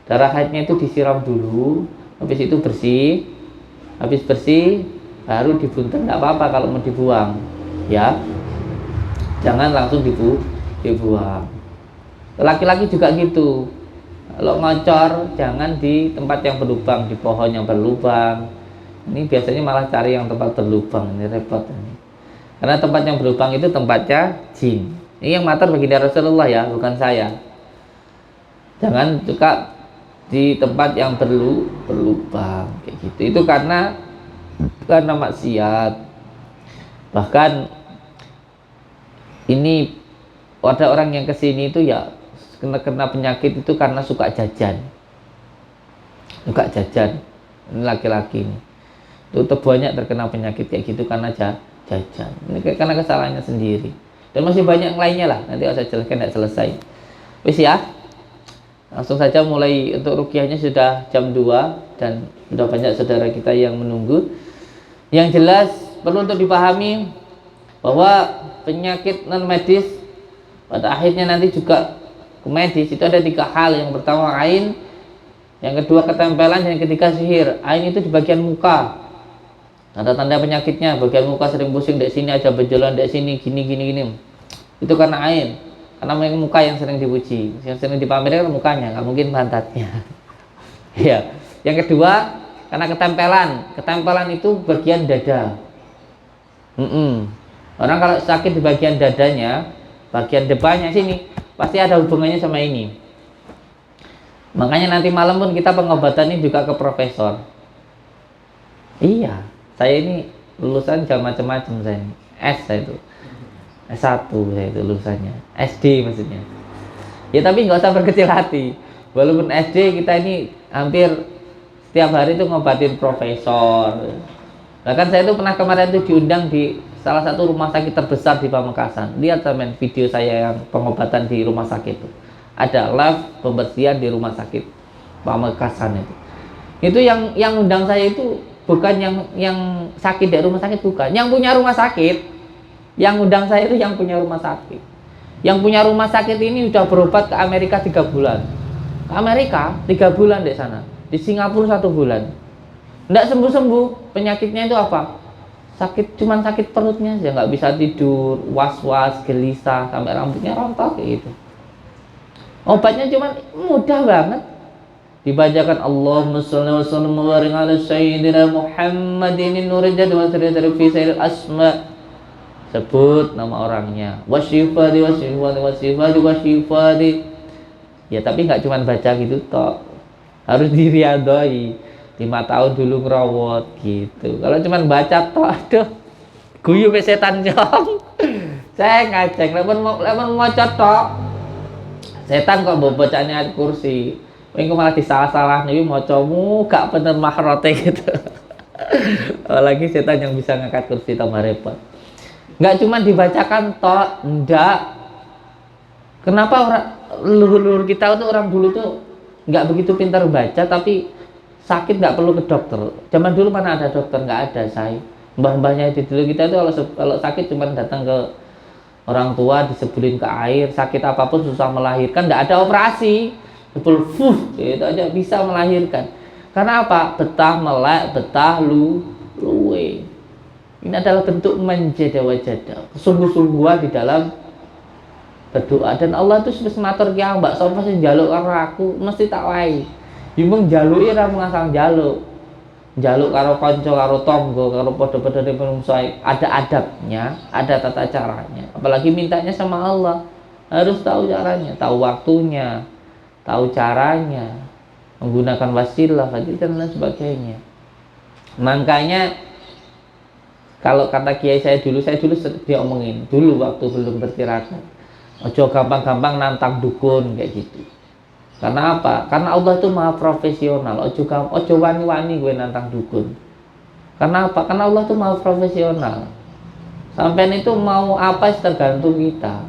darah haidnya itu disiram dulu, habis itu bersih, habis bersih baru dibuntel. Tidak apa-apa kalau mau dibuang, ya, jangan langsung dibuang. Laki-laki juga gitu. Kalau ngocor jangan di tempat yang berlubang, di pohon yang berlubang. Ini biasanya malah cari yang tempat berlubang, ini repot ini. Karena tempat yang berlubang itu tempatnya jin. Ini yang mater baginda Rasulullah ya, bukan saya. Jangan suka di tempat yang berlubang kayak gitu. Itu karena maksiat. Bahkan ini ada orang yang kesini itu ya kena penyakit itu karena suka jajan. Ini laki-laki ini. Itu banyak terkena penyakit kayak gitu karena jajan. Ini karena kesalahannya sendiri. Dan masih banyak lainnya lah. Nanti saya jelaskan, tidak selesai. Wis ya. Langsung saja mulai. Untuk ruqyahnya sudah jam 2 dan sudah banyak saudara kita yang menunggu. Yang jelas perlu untuk dipahami bahwa penyakit non medis pada akhirnya nanti juga ke medis. Itu ada 3 hal. Yang pertama ain, yang kedua ketempelan, dan yang ketiga sihir. Ain itu di bagian muka. Tanda-tanda penyakitnya, bagian muka sering pusing, di sini aja benjolan, di sini gini. Itu karena ain. Karena muka yang sering dipuji, yang sering dipamerkan mukanya, nggak mungkin pantatnya. Ya. Yang kedua, karena ketempelan itu bagian dada. Orang kalau sakit di bagian dadanya, bagian depannya sini, pasti ada hubungannya sama ini. Makanya nanti malam pun kita pengobatannya juga ke profesor. Iya, saya ini lulusan jam macam-macam, saya ini S saya itu. S1 saya itu lulusannya, SD maksudnya. Ya tapi nggak usah berkecil hati. Walaupun SD kita ini hampir setiap hari itu ngobatin profesor. Bahkan saya itu pernah kemarin itu diundang di salah satu rumah sakit terbesar di Pamekasan. Lihat teman video saya yang pengobatan di rumah sakit itu. Ada live pembersihan di rumah sakit Pamekasan itu. Itu yang undang saya itu bukan yang sakit di rumah sakit, bukan. Yang punya rumah sakit. Yang undang saya itu yang punya rumah sakit. Yang punya rumah sakit ini sudah berobat ke Amerika 3 bulan. Ke Amerika 3 bulan di sana. Di Singapura 1 bulan. Nggak sembuh-sembuh. Penyakitnya itu apa? Cuman sakit perutnya aja, nggak bisa tidur, was-was, gelisah, sampai rambutnya rontok kayak gitu. Obatnya cuman mudah banget. Dibacakan Allahumma shalli wa sallim wa barik ala sayyidina Muhammadin nurijad wa sirri fi sayyidil asma. Sebut nama orangnya, wasyifadi ya, tapi nggak cuma baca gitu toh, harus diriadoi 5 tahun dulu ngerawat gitu. Kalau cuma baca toh, aduh guyu pe setan jong. Saya ngaceng lemon ngocot toh, setan kok bawa bacaan ayat kursi, minggu malah disalah-salah nih mocomu gak bener mahrote gitu. Apalagi setan yang bisa ngangkat kursi tambah repot. Nggak cuma dibacakan toh, enggak. Kenapa orang leluhur kita itu orang dulu tuh nggak begitu pintar baca, tapi sakit nggak perlu ke dokter. Zaman dulu mana ada dokter, nggak ada. Saya mbah-mbahnya di dulu kita itu kalau sakit cuma datang ke orang tua, disebulin ke air, sakit apapun susah melahirkan, nggak ada operasi, itu aja bisa melahirkan. Karena apa? Betah melek, betah luwe. Ini adalah bentuk menjada wajada, kesungguh-sungguhan di dalam berdoa. Dan Allah itu wis matur ki Mbak sapa sing njaluk karo aku mesti tak wae. Yumeng jaluki ra mung asal njaluk. Njaluk karo kanca, karo tangga, karo padha-padhane manungsa, ada adabnya, ada tata caranya. Apalagi mintanya sama Allah, harus tahu caranya, tahu waktunya, tahu caranya, menggunakan wasilah, dan lain sebagainya. Makanya kalau kata kiai saya dulu dia omongin dulu waktu belum bertirakat, ojo gampang-gampang nantang dukun kayak gitu. Karena apa? Karena Allah itu maha profesional. Ojo wani-wani gue nantang dukun. Karena apa? Karena Allah itu maha profesional. Sampai itu mau apa tergantung kita.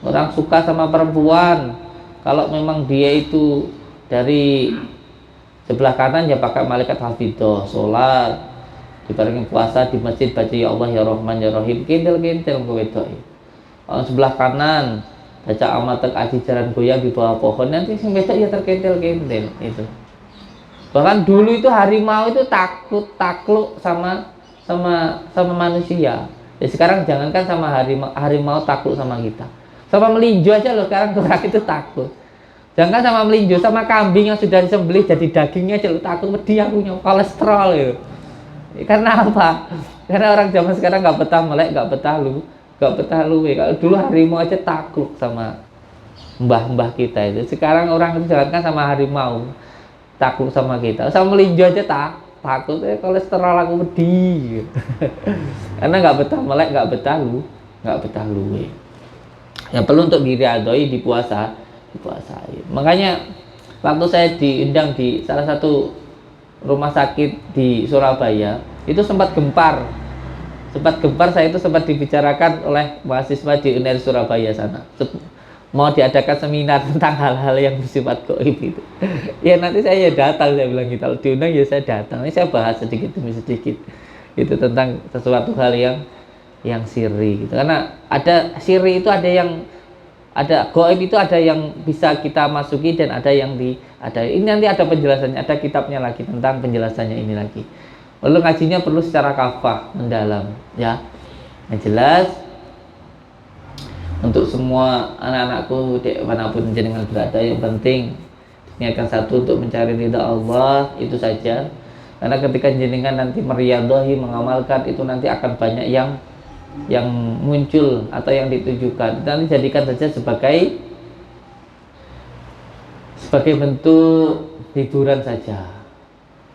Orang suka sama perempuan, kalau memang dia itu dari sebelah kanan ya pakai malaikat hafidhah, sholat, dibarengin puasa di masjid baca ya Allah ya Rahman ya Rahim, kentel-kentel kowe wedok. Kalau sebelah kanan baca amatek aji jalan goyang di bawah pohon, nanti sing wedok ya terkentel-kentel itu. Bahkan dulu itu harimau itu takluk sama manusia. Ya sekarang jangankan sama harimau takluk sama kita. Sama melinjo aja loh sekarang orang itu takut. Jangan sama melinjo, sama kambing yang sudah disembelih jadi dagingnya aja lo takut, wedi aku punya kolesterol ya. Karena apa? Karena orang zaman sekarang nggak betah melek, nggak betah luwe. Kalau dulu harimau aja takluk sama mbah-mbah kita itu. Sekarang orang itu jangankan sama harimau takluk sama kita, sama melinjo aja takut. Kolesterol aku wedi. Karena nggak betah melek, nggak betah luwe. Yang perlu untuk diriadoi dipuasai. Makanya waktu saya diundang di salah satu rumah sakit di Surabaya itu sempat gempar, saya itu sempat dibicarakan oleh mahasiswa di UNER Surabaya sana, mau diadakan seminar tentang hal-hal yang bersifat gaib itu. Ya nanti saya datang, saya bilang gitu, kalau diundang ya saya datang, ini saya bahas sedikit demi sedikit itu tentang sesuatu hal yang sirri gitu. Karena ada sirri itu ada gaib itu ada yang bisa kita masuki dan ada yang ini nanti ada penjelasannya, ada kitabnya lagi tentang penjelasannya ini lagi. Lalu ngajinya perlu secara kafah mendalam ya. Yang jelas untuk semua anak-anakku dimanapun jenengan berada, yang penting niatkan satu untuk mencari ridha Allah, itu saja. Karena ketika jenengan nanti meriyadhahi, mengamalkan, itu nanti akan banyak yang muncul atau yang ditujukan. Nanti jadikan saja sebagai bentuk hiburan saja.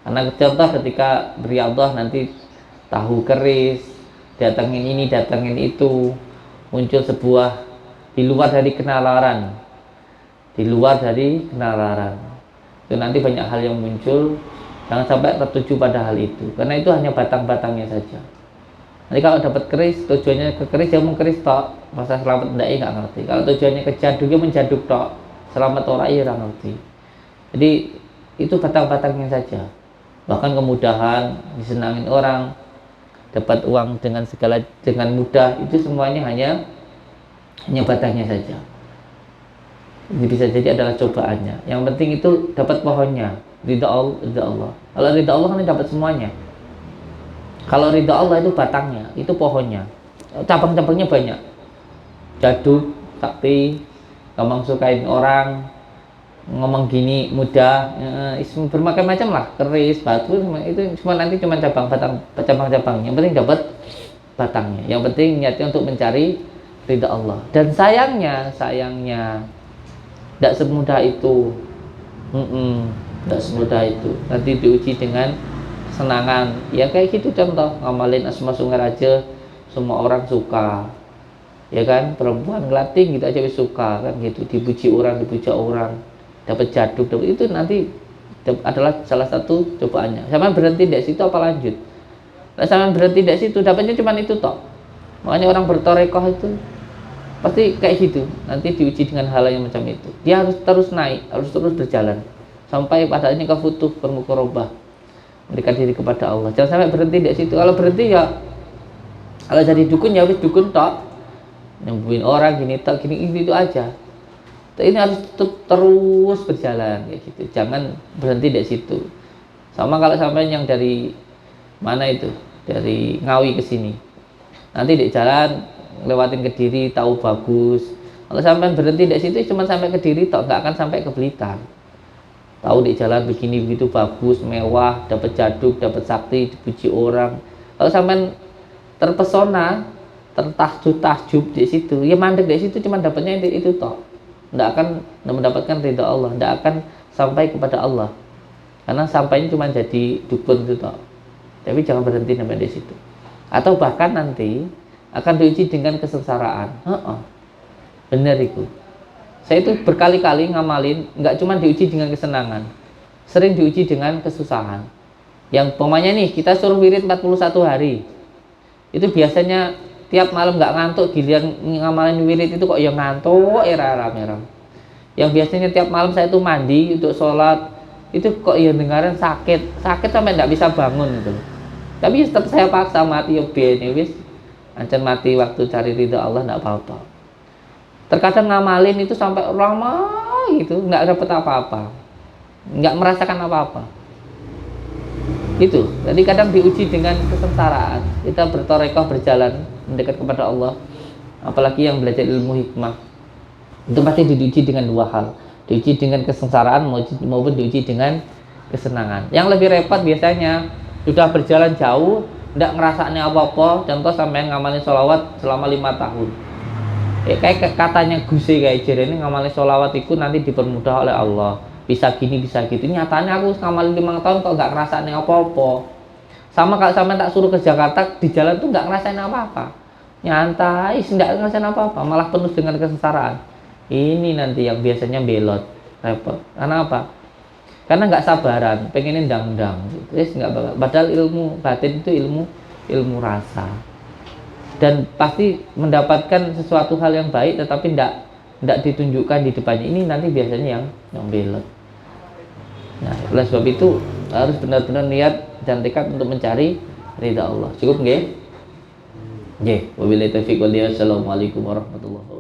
Karena contoh ketika beriadah nanti tahu keris, datangin ini, datangin itu, muncul sebuah di luar dari kenalaran, di luar dari kenalaran. Itu nanti banyak hal yang muncul. Jangan sampai tertuju pada hal itu, karena itu hanya batang-batangnya saja. Nanti kalau dapat keris, tujuannya ke keris, ya mengkeris tok, masa selamat tidak nggak ngerti. Kalau tujuannya ke jaduk, ya menjaduk tok, selamat orang ya ngerti. Jadi itu batang-batangnya saja. Bahkan kemudahan, disenangin orang, dapat uang dengan mudah, itu semuanya hanya batangnya saja. Jadi bisa jadi adalah cobaannya. Yang penting itu dapat pohonnya, ridha Allah. Kalau ridha Allah kan dapat semuanya. Kalau ridha Allah itu batangnya, itu pohonnya. Cabang-cabangnya banyak. Jaduk, sakti, gampang sukain orang, ngomong gini mudah, bermacam-macam lah, keris, batu, itu nanti cuma cabang-cabangnya. Yang penting dapat batangnya. Yang penting niatnya untuk mencari ridha Allah. Dan sayangnya tidak semudah itu. Tidak semudah itu. Nanti diuji dengan kesenangan. Ya kayak gitu contoh, ngamalin Asma Sungaraja, semua orang suka. Ya kan, perempuan ngelating gitu aja suka kan gitu, dipuji orang, dapat jaduk, itu nanti adalah salah satu cobaannya. Sama berhenti dari situ apa lanjut? Nah, sama berhenti dari situ dapatnya cuma itu toh. Makanya orang bertorekoh itu pasti kayak gitu, nanti diuji dengan hal yang macam itu. Dia harus terus naik, harus terus berjalan sampai padanya ke futuh bermukorobah, memberikan diri kepada Allah. Jangan sampai berhenti di situ. Kalau berhenti ya, kalau jadi dukun ya wis dukun tok, nyembuhin orang gini tok, gini itu aja. Ini harus terus berjalan kayak gitu. Jangan berhenti di situ. Sama kalau sampai yang dari mana itu, dari Ngawi ke sini, nanti di jalan lewatin Kediri tahu bagus. Kalau sampai berhenti di situ cuma sampai Kediri tok, nggak akan sampai ke Blitar. Tahu di jalan begini begitu bagus, mewah, dapat jaduk, dapat sakti, dipuji orang. Kalau sampai terpesona, tertakjub di situ, ya mandek di situ cuma dapatnya itu tok. Nggak akan mendapatkan ridha Allah, nggak akan sampai kepada Allah. Karena sampainya cuma jadi dukun itu tok. Tapi jangan berhenti sampai di situ. Atau bahkan nanti akan diuji dengan kesengsaraan. Bener itu. Saya itu berkali-kali ngamalin, nggak cuma diuji dengan kesenangan, sering diuji dengan kesusahan. Yang pokoknya nih, kita suruh wirid 41 hari. Itu biasanya tiap malam nggak ngantuk, giliran ngamalin wirid itu kok yang ngantuk, merah. Yang biasanya tiap malam saya itu mandi untuk sholat, itu kok ya dengaran sakit sampai nggak bisa bangun gitu. Tapi tetap saya paksa mati ya wis. Ancen mati waktu cari ridha Allah enggak apa-apa. Terkadang ngamalin itu sampai lama gitu, enggak dapat apa-apa. Enggak merasakan apa-apa. Itu. Jadi kadang diuji dengan kesengsaraan. Kita bertorekoh berjalan mendekat kepada Allah. Apalagi yang belajar ilmu hikmah. Itu pasti diuji dengan dua hal. Diuji dengan kesengsaraan maupun diuji dengan kesenangan. Yang lebih repot biasanya sudah berjalan jauh, tidak ngerasain apa-apa, contoh sampai ngamalin sholawat selama 5 tahun. Kayak katanya Gusi kayak ini ngamalin sholawat itu nanti dipermudah oleh Allah. Bisa gini, bisa gitu. Nyatanya aku ngamalin 5 tahun kok nggak ngerasain apa-apa. Sama kalau sampai tak suruh ke Jakarta, di jalan tuh nggak ngerasain apa-apa. Nyantai, nggak ngerasain apa-apa, malah penuh dengan kesengsaraan. Ini nanti yang biasanya belot, repot. Karena apa? Karena nggak sabaran, pengen ndang-ndang, nggak bakal. Padahal ilmu batin itu ilmu rasa, dan pasti mendapatkan sesuatu hal yang baik, tetapi nggak ditunjukkan di depannya. Ini nanti biasanya yang belot. Nah, oleh sebab itu harus benar-benar niat dan tekad untuk mencari ridha Allah. Cukup nggih? Nggih. Wabillahi taufiq wal hidayah. Assalamualaikum warahmatullahi wabarakatuh.